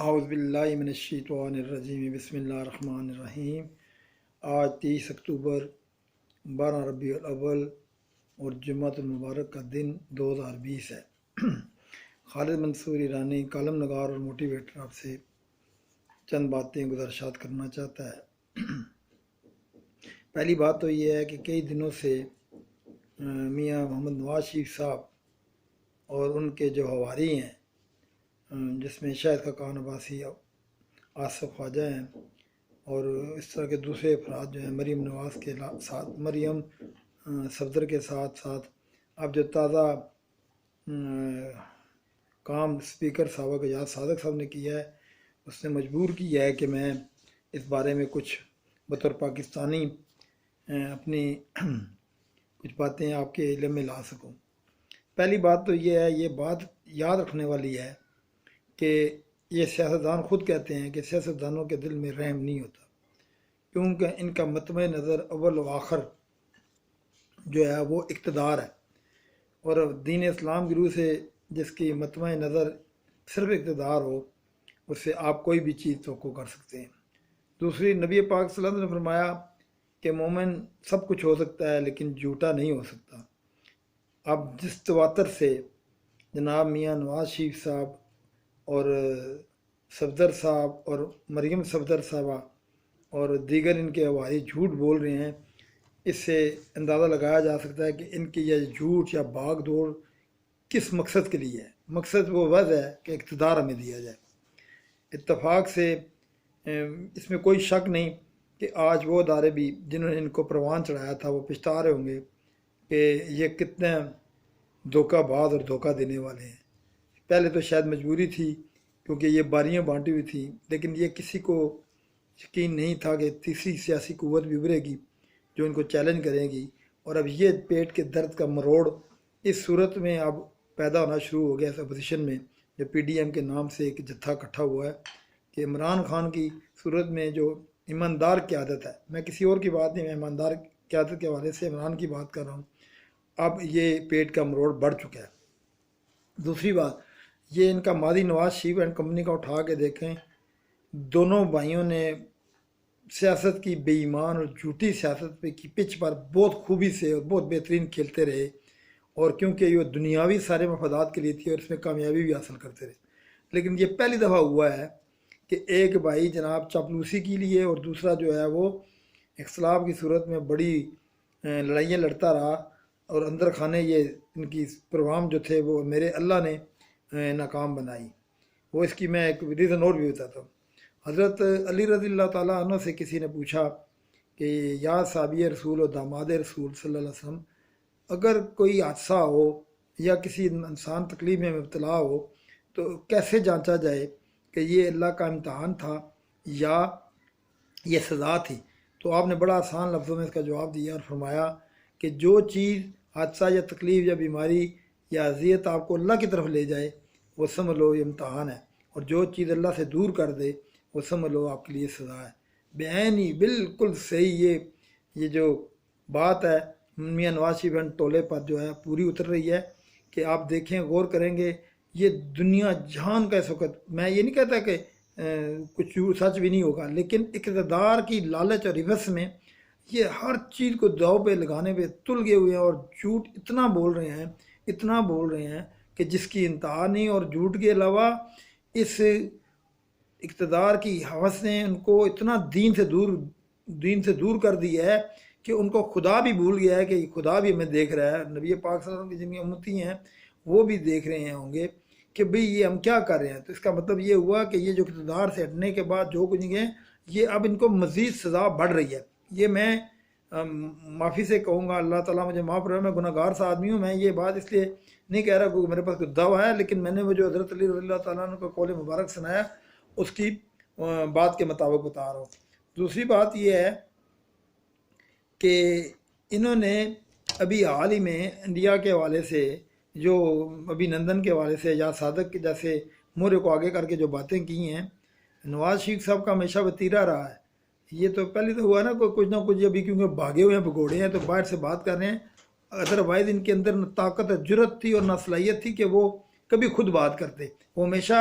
اعوذ باللہ من الشیطان الرجیم بسم اللہ الرحمن الرحیم۔ آج 23 اکتوبر 12 ربیع الاول اور جمعۃ المبارک کا دن 2020 ہے۔ خالد منصور ایرانی کالم نگار اور موٹیویٹر آپ سے چند باتیں گزارشات کرنا چاہتا ہے۔ پہلی بات تو یہ ہے کہ کئی دنوں سے میاں محمد نواز شریف صاحب اور ان کے جو حواری ہیں، جس میں شاہد خاقان عباسی، آصف خواجہ ہیں اور اس طرح کے دوسرے افراد جو ہیں، مریم نواز کے ساتھ، مریم صفدر کے ساتھ ساتھ اب جو تازہ کام اسپیکر صاحب اعجاز صادق صاحب نے کیا ہے، اس نے مجبور کیا ہے کہ میں اس بارے میں کچھ بطور پاکستانی اپنی کچھ باتیں آپ کے علم میں لا سکوں۔ پہلی بات تو یہ ہے، یہ بات یاد رکھنے والی ہے کہ یہ سیاستدان خود کہتے ہیں کہ سیاستدانوں کے دل میں رحم نہیں ہوتا، کیونکہ ان کا مطمع نظر اول و آخر جو ہے وہ اقتدار ہے، اور دین اسلام کی روح سے جس کی مطمع نظر صرف اقتدار ہو، اس سے آپ کوئی بھی چیز توقع کر سکتے ہیں۔ دوسری، نبی پاک صلی اللہ علیہ وسلم نے فرمایا کہ مومن سب کچھ ہو سکتا ہے لیکن جھوٹا نہیں ہو سکتا۔ اب جس تواتر سے جناب میاں نواز شریف صاحب اور صفدر صاحب اور مریم صفدر صاحبہ اور دیگر ان کے حواری جھوٹ بول رہے ہیں، اس سے اندازہ لگایا جا سکتا ہے کہ ان کی یہ جھوٹ یا بھاگ دوڑ کس مقصد کے لیے ہے۔ مقصد وہ وضع ہے کہ اقتدار ہمیں دیا جائے۔ اتفاق سے اس میں کوئی شک نہیں کہ آج وہ ادارے بھی جنہوں نے ان کو پروان چڑھایا تھا وہ پچھتا رہے ہوں گے کہ یہ کتنے دھوکہ باز اور دھوکہ دینے والے ہیں۔ پہلے تو شاید مجبوری تھی کیونکہ یہ باریاں بانٹی ہوئی تھیں، لیکن یہ کسی کو یقین نہیں تھا کہ تیسری سیاسی قوت بھی ابھرے گی جو ان کو چیلنج کرے گی، اور اب یہ پیٹ کے درد کا مروڑ اس صورت میں اب پیدا ہونا شروع ہو گیا اس اپوزیشن میں، جو پی ڈی ایم کے نام سے ایک جتھا اکٹھا ہوا ہے، کہ عمران خان کی صورت میں جو ایماندار قیادت ہے، میں کسی اور کی بات نہیں، میں ایماندار قیادت کے حوالے سے عمران کی بات کر رہا ہوں، اب یہ پیٹ کا مروڑ بڑھ چکا ہے۔ دوسری بات یہ ان کا ماضی نواز شریف اینڈ کمپنی کا اٹھا کے دیکھیں، دونوں بھائیوں نے سیاست کی بے ایمان اور جھوٹی سیاست پہ کی پچ پر بہت خوبی سے اور بہت بہترین کھیلتے رہے، اور کیونکہ یہ دنیاوی سارے مفادات کے لیے تھی اور اس میں کامیابی بھی حاصل کرتے رہے۔ لیکن یہ پہلی دفعہ ہوا ہے کہ ایک بھائی جناب چاپلوسی کے لیے اور دوسرا جو ہے وہ اختلاف کی صورت میں بڑی لڑائیاں لڑتا رہا، اور اندر خانے یہ ان کی پروگرام جو تھے وہ میرے اللہ نے ناکام بنائی۔ وہ اس کی میں ایک ریزن اور بھی بتاتا ہوں۔ حضرت علی رضی اللہ تعالیٰ عنہ سے کسی نے پوچھا کہ یا صحابی رسول و داماد رسول صلی اللہ علیہ وسلم، اگر کوئی حادثہ ہو یا کسی انسان تکلیف میں مبتلا ہو تو کیسے جانچا جائے کہ یہ اللہ کا امتحان تھا یا یہ سزا تھی؟ تو آپ نے بڑا آسان لفظوں میں اس کا جواب دیا اور فرمایا کہ جو چیز حادثہ یا تکلیف یا بیماری یا اذیت آپ کو اللہ کی طرف لے جائے وہ سمجھ لو یہ امتحان ہے، اور جو چیز اللہ سے دور کر دے وہ سمجھ لو آپ کے لیے سزا ہے۔ بعین ہی بالکل صحیح یہ جو بات ہے میاں نواز شریف اینڈ ٹولے پر جو ہے پوری اتر رہی ہے، کہ آپ دیکھیں، غور کریں گے، یہ دنیا جہان کا اس وقت، میں یہ نہیں کہتا کہ کچھ سچ بھی نہیں ہوگا، لیکن اقتدار کی لالچ اور حوث میں یہ ہر چیز کو داؤ پہ لگانے پہ تل گئے ہوئے ہیں، اور جھوٹ اتنا بول رہے ہیں کہ جس کی انتہا نہیں، اور جھوٹ کے علاوہ اس اقتدار کی حوث نے ان کو اتنا دین سے دور کر دیا ہے کہ ان کو خدا بھی بھول گیا ہے کہ خدا بھی ہمیں دیکھ رہا ہے۔ نبی پاک صلی اللہ علیہ وسلم کی جن کی امتی ہیں وہ بھی دیکھ رہے ہوں گے کہ بھئی یہ ہم کیا کر رہے ہیں۔ تو اس کا مطلب یہ ہوا کہ یہ جو اقتدار سے ہٹنے کے بعد جو کچھ گئے، یہ اب ان کو مزید سزا بڑھ رہی ہے۔ یہ میں معافی سے کہوں گا، اللہ تعالیٰ مجھے معاف کرے، میں گناہ گار سا آدمی ہوں، میں یہ بات اس لیے نہیں کہہ رہا کیونکہ میرے پاس کوئی دعویٰ ہے، لیکن میں نے وہ جو حضرت علی رضی اللہ تعالیٰ عنہ کا قول مبارک سنایا اس کی بات کے مطابق بتا رہا ہوں۔ دوسری بات یہ ہے کہ انہوں نے ابھی حال ہی میں انڈیا کے حوالے سے جو ابھی نندن کے حوالے سے یا صادق کے جیسے مورے کو آگے کر کے جو باتیں کی ہیں، نواز شریف صاحب کا ہمیشہ وتیرہ رہا ہے۔ یہ تو پہلے تو ہوا نا کچھ نہ کچھ، ابھی کیونکہ بھاگے ہوئے ہیں، بھگوڑے ہیں تو باہر سے بات کر رہے ہیں، ادروائز ان کے اندر نہ طاقت جرت تھی اور نہ صلاحیت تھی کہ وہ کبھی خود بات کرتے۔ وہ ہمیشہ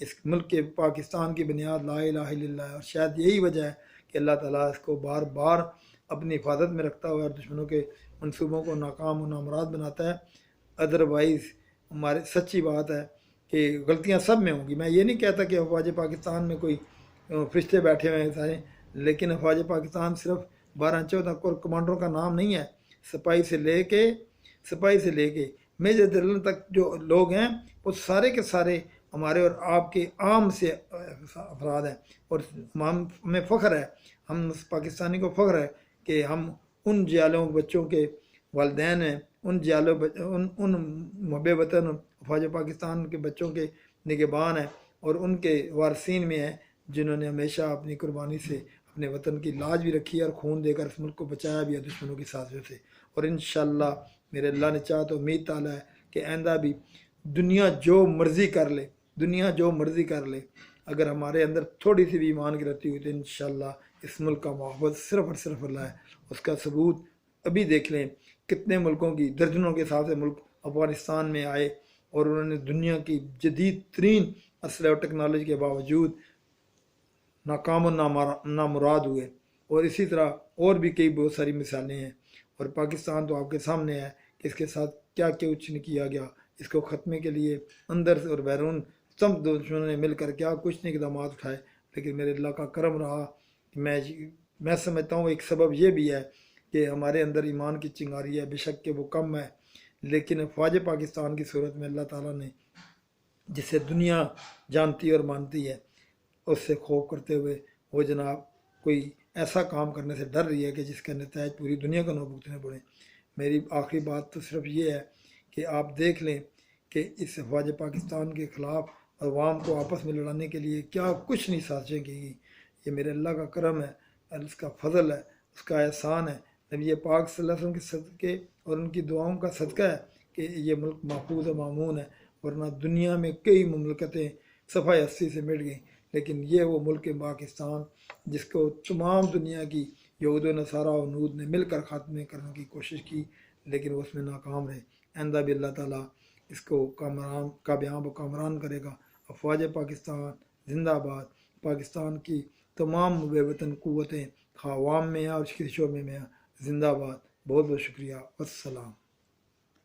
اس ملک کے پاکستان کی بنیاد لا الہ الا اللہ ہے، اور شاید یہی وجہ ہے کہ اللہ تعالیٰ اس کو بار بار اپنی حفاظت میں رکھتا ہوا اور دشمنوں کے منصوبوں کو ناکام و نامراد بناتا ہے۔ ادروائز ہمارے سچی بات ہے کہ غلطیاں سب میں ہوں گی۔ میں یہ نہیں کہتا کہ افواج پاکستان میں کوئی فرشتے بیٹھے ہوئے ہیں سارے، لیکن افواج پاکستان صرف 12-14 کور کمانڈروں کا نام نہیں ہے۔ سپاہی سے لے کے میجر جنرل تک جو لوگ ہیں وہ سارے کے سارے ہمارے اور آپ کے عام سے افراد ہیں، اور ہمیں فخر ہے، ہم پاکستانی کو فخر ہے کہ ہم ان جیالوں بچوں کے والدین ہیں، ان محب وطن افواج پاکستان کے بچوں کے نگہبان ہیں اور ان کے وارثین میں ہیں جنہوں نے ہمیشہ اپنی قربانی سے اپنے وطن کی لاج بھی رکھی ہے اور خون دے کر اس ملک کو بچایا بھی ہے دشمنوں کی سازشوں سے۔ اور انشاءاللہ میرے اللہ نے چاہا تو امید تعالیٰ ہے کہ آئندہ بھی دنیا جو مرضی کر لے، اگر ہمارے اندر تھوڑی سی بھی ایمان کی رہتی ہوئی تو انشاءاللہ اس ملک کا محافظ صرف اور صرف اللہ ہے۔ اس کا ثبوت ابھی دیکھ لیں، کتنے ملکوں کی درجنوں کے حساب سے ملک افغانستان میں آئے اور انہوں نے دنیا کی جدید ترین اسلحہ اور ٹیکنالوجی کے باوجود ناکام و نامراد ہوئے، اور اسی طرح اور بھی کئی بہت ساری مثالیں ہیں۔ اور پاکستان تو آپ کے سامنے ہے کہ اس کے ساتھ کیا کچھ نہیں کیا گیا، اس کو ختمے کے لیے اندر سے اور بیرون سب دشمنوں نے مل کر کیا کچھ نہیں اقدامات اٹھائے، لیکن میرے اللہ کا کرم رہا کہ میں سمجھتا ہوں ایک سبب یہ بھی ہے کہ ہمارے اندر ایمان کی چنگاری ہے، بے شک کہ وہ کم ہے، لیکن افواج پاکستان کی صورت میں اللہ تعالیٰ نے جسے دنیا جانتی اور مانتی ہے اس سے خوف کرتے ہوئے وہ جناب کوئی ایسا کام کرنے سے ڈر رہی ہے کہ جس کے نتائج پوری دنیا کو نہ بھگتنے پڑے۔ میری آخری بات تو صرف یہ ہے کہ آپ دیکھ لیں کہ اس افواج پاکستان کے خلاف عوام کو آپس میں لڑانے کے لیے کیا کچھ نہیں سازشیں کی گئی۔ یہ میرے اللہ کا کرم ہے، اس کا فضل ہے، اس کا احسان ہے، نبی پاک صلی اللہ علیہ وسلم کے صدقے اور ان کی دعاؤں کا صدقہ ہے کہ یہ ملک محفوظ و مامون ہے، ورنہ دنیا میں کئی مملکتیں صفحہ ہستی سے مٹ گئیں، لیکن یہ وہ ملک پاکستان جس کو تمام دنیا کی یہود و نصارہ و نود نے مل کر خاتمے کرنے کی کوشش کی، لیکن وہ اس میں ناکام رہے۔ آئندہ بھی اللہ تعالیٰ اس کو کامیاب و کامران کرے گا۔ افواج پاکستان زندہ باد۔ پاکستان کی تمام بے وطن قوتیں خواہ عوام میں اور اس کے شعبے میں زندہ باد۔ بہت بہت شکریہ، والسلام۔